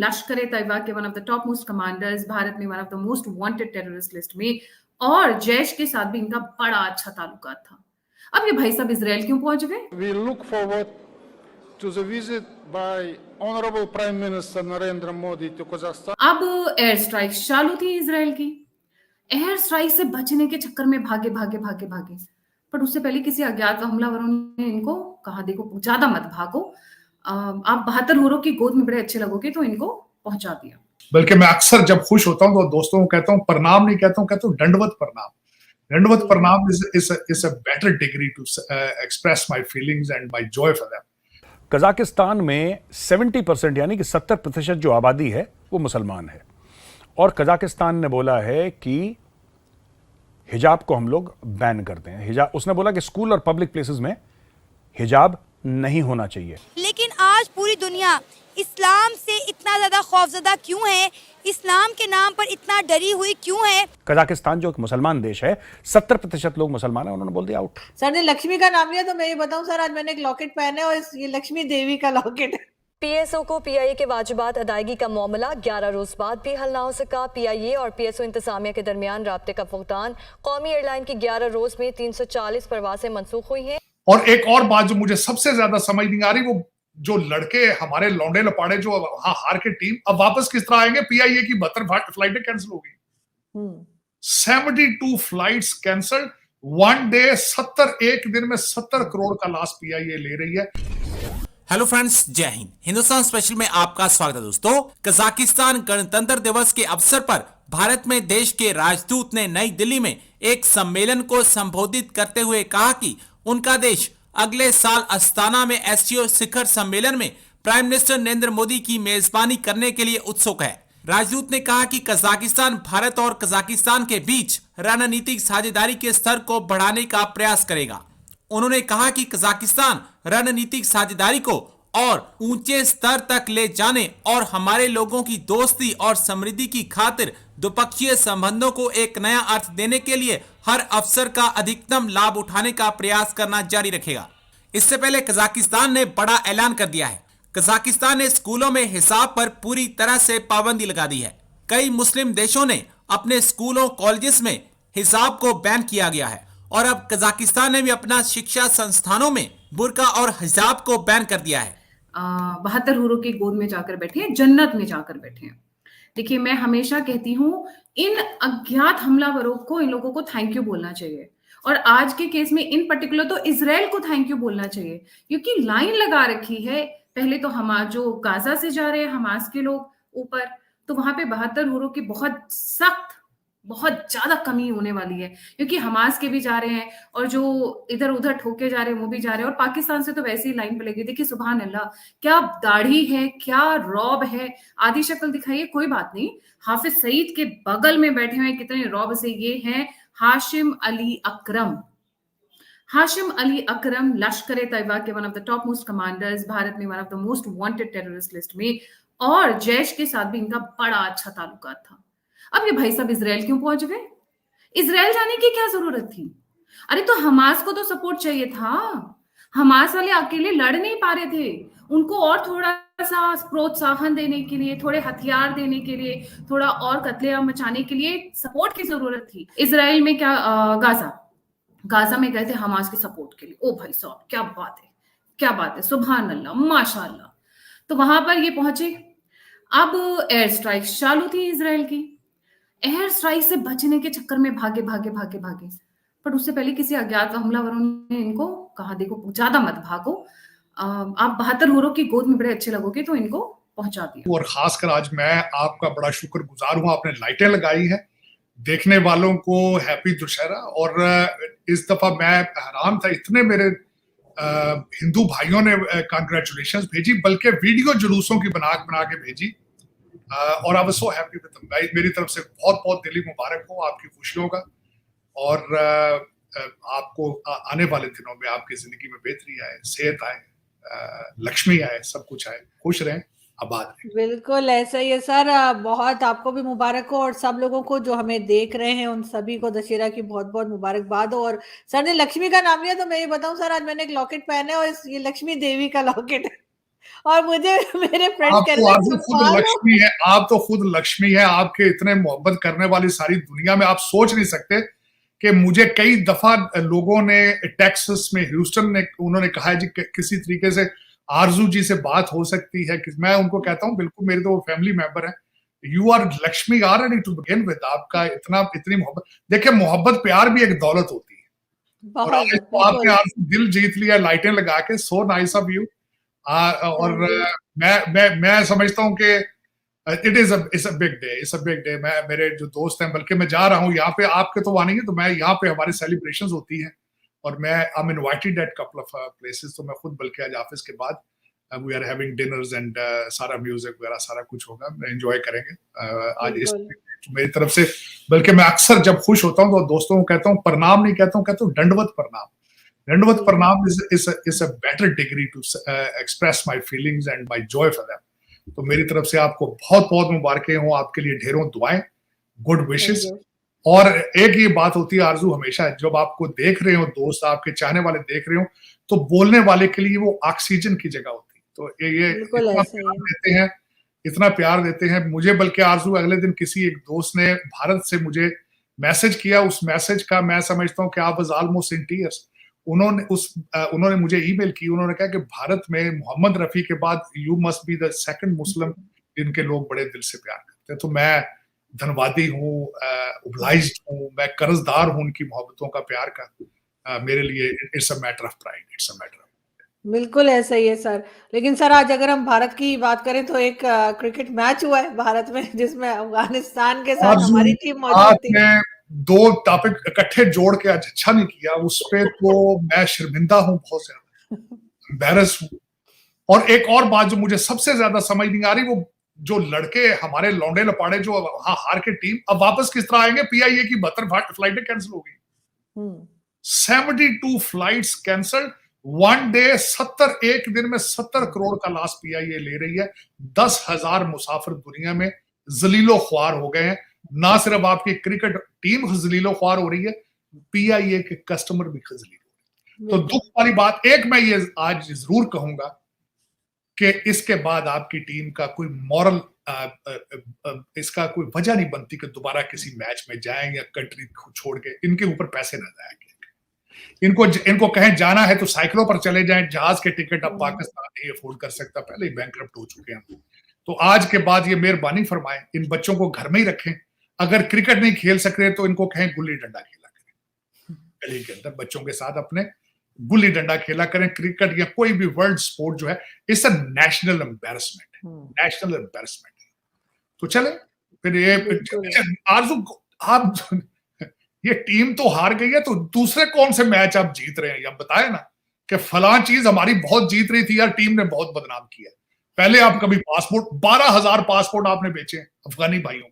लश्कर ए तैयबा के one of the top most commanders, Bharat में one of the most wanted terrorist list में, और जैश के साथ भी इनका बड़ा अच्छा ताल्लुकात था। अब ये भाई साहब इजराइल क्यों पहुंच गए? We look forward to the visit by Honorable Prime Minister Narendra Modi to Kazakhstan. अब एयर स्ट्राइक चालू थी इजराइल की। एयर स्ट्राइक से बचने के चक्कर में भागे भागे भागे भागे, पर उससे पहले किसी अज्ञात हमलावरों ने इनको कहा, देखो ज्यादा मत भागो, आप 72 हुरों की गोद में बड़े अच्छे लगोगे, तो इनको पहुंचा दिया। बल्कि मैं अक्सर जब खुश होता हूँ तो दोस्तों को कहता हूँ, प्रणाम नहीं कहता हूँ दंडवत प्रणाम। दंडवत प्रणाम is a better degree to express my feelings and my joy for them. Kazakhstan में 70% यानी कि 70% जो आबादी है वो मुसलमान है, और कजाकिस्तान ने बोला है कि हिजाब को हम लोग बैन करते हैं। हिजाब, उसने बोला कि स्कूल और पब्लिक प्लेसेस में हिजाब नहीं होना चाहिए। लेकिन आज पूरी दुनिया इस्लाम से इतना ज्यादा खौफजदा क्यों है, इस्लाम के नाम पर इतना डरी हुई क्यों है? कजाकिस्तान जो एक मुसलमान देश है, 70% लोग मुसलमान है, उन्होंने बोल दिया आउट। सर ने लक्ष्मी का नाम लिया तो मैं ये बताऊं सर, आज मैंने एक लॉकेट पहना है और ये लक्ष्मी देवी का लॉकेट है। पीएसओ को पीआईए के वाजिबात अदायगी का मामला 11 रोज बाद भी हल ना हो सका। पीआईए और पीएसओ इंतजामिया के दरमियान राब्ते का फुकदान। कौमी एयरलाइन की 11 रोज में 340 परवासें मनसूख हुई हैं। और एक और बात जो मुझे सबसे ज्यादा समझ नहीं आ रही, वो जो लड़के हमारे लौंडे लपाड़े जो वहां हार के टीम अब वापस किस तरह आएंगे? पीआईए की 72 फ्लाइटें कैंसिल हो गई, 72 फ्लाइट्स कैंसिल, वन डे 70, एक दिन में 70 करोड़ का लॉस पीआईए ले रही है। हेलो फ्रेंड्स, जय हिंद। हिंदुस्तान स्पेशल में आपका स्वागत है दोस्तों। कजाकिस्तान गणतंत्र दिवस के अवसर पर भारत में देश के राजदूत ने नई दिल्ली में एक सम्मेलन को संबोधित करते हुए कहा कि उनका देश अगले साल अस्ताना में एससीओ शिखर सम्मेलन में प्राइम मिनिस्टर नरेंद्र मोदी की मेजबानी करने के लिए उत्सुक है। राजदूत ने कहा कि कजाकिस्तान भारत और कजाकिस्तान के बीच रणनीतिक साझेदारी के स्तर को बढ़ाने का प्रयास करेगा। उन्होंने कहा कि कजाकिस्तान रणनीतिक साझेदारी को और ऊंचे स्तर तक ले जाने और हमारे लोगों की दोस्ती और समृद्धि की खातिर द्विपक्षीय संबंधों को एक नया अर्थ देने के लिए हर अवसर का अधिकतम लाभ उठाने का प्रयास करना जारी रखेगा। इससे पहले कजाकिस्तान ने बड़ा ऐलान कर दिया है। कजाकिस्तान ने स्कूलों में हिसाब पर पूरी तरह से पाबंदी लगा दी है। कई मुस्लिम देशों ने अपने स्कूलों कॉलेजेस में हिसाब को बैन किया गया है, और अब कजाकिस्तान ने भी अपना शिक्षा संस्थानों में बुर्का और हिजाब को बैन कर दिया है। 72 हुरों की गोद में जाकर बैठे हैं, जन्नत में जाकर बैठे हैं। देखिए, मैं हमेशा कहती हूँ, इन अज्ञात हमलावरों को, इन लोगों को थैंक यू बोलना चाहिए, और आज के केस में इन पर्टिकुलर तो इजराइल को थैंक यू बोलना चाहिए, क्योंकि लाइन लगा रखी है। पहले तो हमास जो गाजा से जा रहे हैं, हमास के लोग ऊपर, तो वहां पे 72 हुरों की बहुत सख्त, बहुत ज्यादा कमी होने वाली है, क्योंकि हमास के भी जा रहे हैं और जो इधर उधर ठोके जा रहे हैं वो भी जा रहे हैं, और पाकिस्तान से तो वैसे ही लाइन पड़ेगी। देखिए, सुभान अल्लाह, क्या दाढ़ी है, क्या रौब है, आधी शक्ल दिखाइए, कोई बात नहीं। हाफिज सईद के बगल में बैठे हुए कितने रौब से, ये हैं हाशिम अली अकरम। हाशिम अली अकरम लश्कर ए तैयबा के one of the top most commanders, Bharat में one of the most wanted terrorist list में, और जैश के साथ भी इनका बड़ा अच्छा ताल्लुकात था। अब ये भाई साहब इजराइल क्यों पहुंच गए? इजराइल जाने की क्या जरूरत थी? अरे तो हमास को तो सपोर्ट चाहिए था। हमास वाले अकेले लड़ नहीं पा रहे थे, उनको और थोड़ा सा प्रोत्साहन देने के लिए, थोड़े हथियार देने के लिए, थोड़ा और कत्लेआम मचाने के लिए सपोर्ट की जरूरत थी। इजराइल में क्या, गाजा में गए थे हमास के सपोर्ट के लिए। ओ भाई साहब, क्या बात है, क्या बात है, सुभान अल्लाह, माशाअल्लाह। तो वहां पर ये पहुंचे। अब एयर स्ट्राइक चालू थी इजराइल की। एयर स्ट्राइक से बचने के चक्कर में भागे भागे भागे भागे, पर उससे पहले किसी अज्ञात हमलावरों ने इनको कहा, देखो ज्यादा मत भागो, आप 72 हुरों की गोद में बड़े अच्छे लगोगे, तो इनको पहुंचा दिया। और खासकर आज मैं आपका बड़ा शुक्रगुजार हूं, आपने लाइटें लगाई हैं। देखने वालों को हैप्पी दुशहरा। और इस दफा मैं हैरान था, इतने मेरे हिंदू भाइयों ने कांग्रेचुलेशंस भेजी, बल्कि वीडियो जुलूसों की बना के भेजी। और I was so happy with them. मेरी तरफ से बहुत बहुत दिली मुबारक हो आपकी खुशियों का, और आपको आने वाले दिनों में आपकी जिंदगी में बेहतरी आए, सेहत आए, लक्ष्मी आए, सब कुछ आए, खुश रहें, आबाद रहें। बिल्कुल ऐसा ही है सर, बहुत आपको भी मुबारक हो, और सब लोगों को जो हमें देख रहे हैं उन सभी को दशहरा की बहुत बहुत मुबारकबाद हो। और सर ने लक्ष्मी का नाम लिया तो मैं ये बताऊं सर, आज मैंने एक लॉकेट पहना है और ये लक्ष्मी देवी का लॉकेट है। और मुझे मेरे फ्रेंड्स आप कह तो रहे थे आरज़ू खुद छुपा लो। लक्ष्मी है, आप तो खुद लक्ष्मी है, आपके इतने मोहब्बत करने वाली सारी दुनिया में आप सोच नहीं सकते कि मुझे कई दफा लोगों ने टेक्सास में ह्यूस्टन में उन्होंने कहा है जी किसी तरीके से आरजू जी से बात हो सकती है कि मैं उनको कहता हूँ बिल्कुल मेरे तो वो फैमिली मेंबर है। You are Lakshmi already to begin with, आपका इतनी मोहब्बत। देखिए मोहब्बत प्यार भी एक दौलत होती है और बहुत आज तो आपने बिल्कुल। आज दिल जीत लिया लाइटें लगा के, सो नाइस ऑफ यू। और थैंक यू। मैं समझता हूँ कि it's a big day, it's a big day. मैं मेरे जो दोस्त हैं, बल्कि मैं जा रहा हूँ यहाँ पे, आपके तो वहां नहीं है, तो मैं यहाँ पे हमारी सेलिब्रेशंस होती हैं और मैं I am invited at couple of places, तो मैं खुद बल्कि आज ऑफिस के बाद we are having dinners and सारा म्यूजिक वगैरह सारा कुछ होगा, एंजॉय करेंगे आज इस बिल्कुल। मेरी तरफ से। बल्कि मैं अक्सर जब खुश होता हूँ तो दोस्तों को कहता हूँ, प्रणाम नहीं कहता हूँ दंडवत प्रणाम। दंडवत प्रणाम is a better degree to express my feelings and my joy for them. तो मेरी तरफ से आपको बहुत बहुत मुबारकें हो, आपके लिए ढेरों दुआएं, गुड विशेस। और एक ये बात होती है आरजू हमेशा, जब आपको देख रहे हो दोस्त, आपके चाहने वाले देख रहे हो, तो बोलने वाले के लिए वो ऑक्सीजन की जगह होती है। तो ये इतना प्यार देते हैं, इतना प्यार देते हैं मुझे। बल्कि आरजू अगले दिन किसी एक दोस्त ने भारत से मुझे मैसेज किया, उस मैसेज का मैं समझता हूँ कि आप वाज ऑलमोस्ट इन टीयर्स। उन्होंने मुझे ईमेल की, उन्होंने कहा कि भारत में मोहम्मद रफी के बाद you must be the second Muslim जिनके लोग बड़े दिल से प्यार करते हैं। तो मैं धन्यवादी हूँ, ओब्लाइज्ड हूँ, मैं कर्जदार हूँ उनकी मोहब्बतों का, प्यार का। मेरे लिए it's a matter of pride, it's a matter of. बिल्कुल ऐसा ही है सर। लेकिन सर आज अगर हम भारत की बात करें तो एक क्रिकेट मैच हुआ है भारत में जिसमें अफगानिस्तान के साथ हमारी टीम मौजूद थी। आपने दो टॉपिक इकट्ठे जोड़ के आज अच्छा नहीं किया, उस पे तो मैं शर्मिंदा हूँ, बहुत ज्यादा एम्बैरस हूँ। और एक और बात जो मुझे सबसे ज्यादा समझ नहीं आ रही, वो जो लड़के हमारे लौंडे लपाड़े जो हार के टीम अब वापस किस तरह आएंगे। पीआईए की 72 फ्लाइटें कैंसिल हो गई, 72 फ्लाइट्स कैंसल, वन डे 70, एक दिन में 70 करोड़ का लॉस पीआईए ले रही है। 10,000 मुसाफिर दुनिया में जलीलो ख्वार हो गए हैं। ना सिर्फ आपकी क्रिकेट टीम खजलीलो ख्वार हो रही है, पीआईए के कस्टमर भी खजलील हो रहे हैं। तो दुख वाली बात एक मैं ये आज जरूर कहूंगा कि इसके बाद आपकी टीम का कोई मॉरल इसका कोई वजह नहीं बनती कि दोबारा किसी मैच में जाएं या कंट्री को छोड़ के। इनके ऊपर पैसे ना जाएंगे, इनको कहें जाना है तो साइकिलों पर चले जाएं, जहाज के टिकट अब पाकिस्तान नहीं अफोर्ड कर सकता, पहले ही बैंकरप्ट हो चुके हैं। तो आज के बाद ये मेहरबानी फरमाएं, इन बच्चों को घर में ही रखें। अगर क्रिकेट नहीं खेल सक रहे तो इनको कहें गुल्ली डंडा खेला करें, गली के अंदर बच्चों के साथ अपने गुल्ली डंडा खेला करें। क्रिकेट या कोई भी वर्ल्ड स्पोर्ट जो है, it's a national embarrassment, national embarrassment. तो चले फिर ये आरजू, आप ये टीम तो हार गई है, तो दूसरे कौन से मैच आप जीत रहे हैं, या बताए ना कि फलां चीज हमारी बहुत जीत रही थी यार, टीम ने बहुत बदनाम किया। पहले आप कभी पासपोर्ट 12,000 पासपोर्ट आपने बेचे अफगानी भाइयों